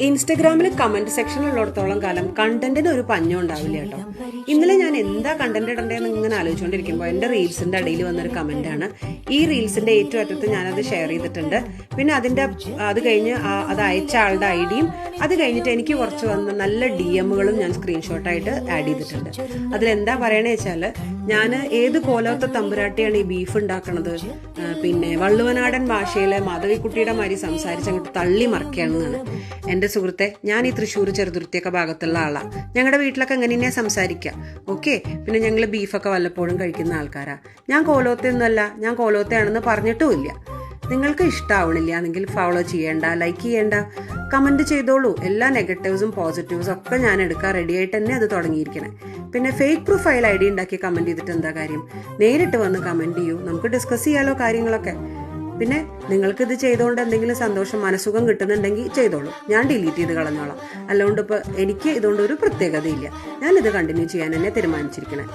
ഇൻസ്റ്റഗ്രാമിൽ കമന്റ് സെക്ഷനിലുള്ളിടത്തോളം കാലം കണ്ടന്റിന് ഒരു പഞ്ഞം ഉണ്ടാവില്ല കേട്ടോ. ഇന്നലെ ഞാൻ എന്താ കണ്ടന്റ് ഇടണ്ടേന്ന് ഇങ്ങനെ ആലോചിച്ചുകൊണ്ടിരിക്കുമ്പോൾ എൻ്റെ റീൽസിന്റെ അടിയിൽ വന്നൊരു കമന്റ് ആണ്. ഈ റീൽസിന്റെ ഏറ്റവും അറ്റത്ത് ഞാനത് ഷെയർ ചെയ്തിട്ടുണ്ട്. പിന്നെ അത് കഴിഞ്ഞ് അത് അയച്ച ആളുടെ ഐഡിയും അത് കഴിഞ്ഞിട്ട് എനിക്ക് കുറച്ച് വന്ന നല്ല DM-കളും ഞാൻ സ്ക്രീൻഷോട്ടായിട്ട് ആഡ് ചെയ്തിട്ടുണ്ട്. അതിലെന്താ പറയണേ വെച്ചാൽ, ഞാൻ ഏത് കോലത്തെ തമ്പുരാട്ടിയാണ് ഈ ബീഫ് ഉണ്ടാക്കണത്, പിന്നെ വള്ളുവനാടൻ ഭാഷയിലെ മാധവിക്കുട്ടിയുടെ മാതിരി സംസാരിച്ച് അങ്ങോട്ട് തള്ളി മറിക്കുകയാണെന്നാണ്. എൻ്റെ സുഹൃത്തെ, ഞാൻ ഈ തൃശ്ശൂർ ചെറുതുരുത്തിയൊക്കെ ഭാഗത്തുള്ള ആളാണ്. ഞങ്ങളുടെ വീട്ടിലൊക്കെ എങ്ങനെ തന്നെയാ സംസാരിക്കുക. ഓക്കെ, പിന്നെ ഞങ്ങൾ ബീഫൊക്കെ വല്ലപ്പോഴും കഴിക്കുന്ന ആൾക്കാരാ. ഞാൻ കോലോത്തെയൊന്നുമല്ല, ഞാൻ കോലോത്തയാണെന്ന് പറഞ്ഞിട്ടുമില്ല. നിങ്ങൾക്ക് ഇഷ്ടമാവണില്ല എന്നെങ്കിൽ ഫോളോ ചെയ്യേണ്ട, ലൈക്ക് ചെയ്യേണ്ട, കമന്റ് ചെയ്തോളൂ. എല്ലാ നെഗറ്റീവ്സും പോസിറ്റീവ്സും ഒക്കെ ഞാൻ എടുക്കാൻ റെഡി ആയിട്ട് തന്നെ അത് തുടങ്ങിയിരിക്കണേ. പിന്നെ ഫേക്ക് പ്രൊഫൈൽ ID ഉണ്ടാക്കി കമന്റ് ചെയ്തിട്ട് എന്താ കാര്യം? നേരിട്ട് വന്ന് കമന്റ് ചെയ്യൂ, നമുക്ക് ഡിസ്കസ് ചെയ്യാലോ കാര്യങ്ങളൊക്കെ. പിന്നെ നിങ്ങൾക്ക് ഇത് ചെയ്തുകൊണ്ട് എന്തെങ്കിലും സന്തോഷം, മനസുഖം കിട്ടുന്നുണ്ടെങ്കിൽ ചെയ്തോളൂ. ഞാൻ ഡിലീറ്റ് ചെയ്ത് കളഞ്ഞോളാം. അല്ലാണ്ട് എനിക്ക് ഇതുകൊണ്ട് ഒരു പ്രത്യേകതയില്ല. ഞാനിത് കണ്ടിന്യൂ ചെയ്യാൻ തന്നെ തീരുമാനിച്ചിരിക്കണേ.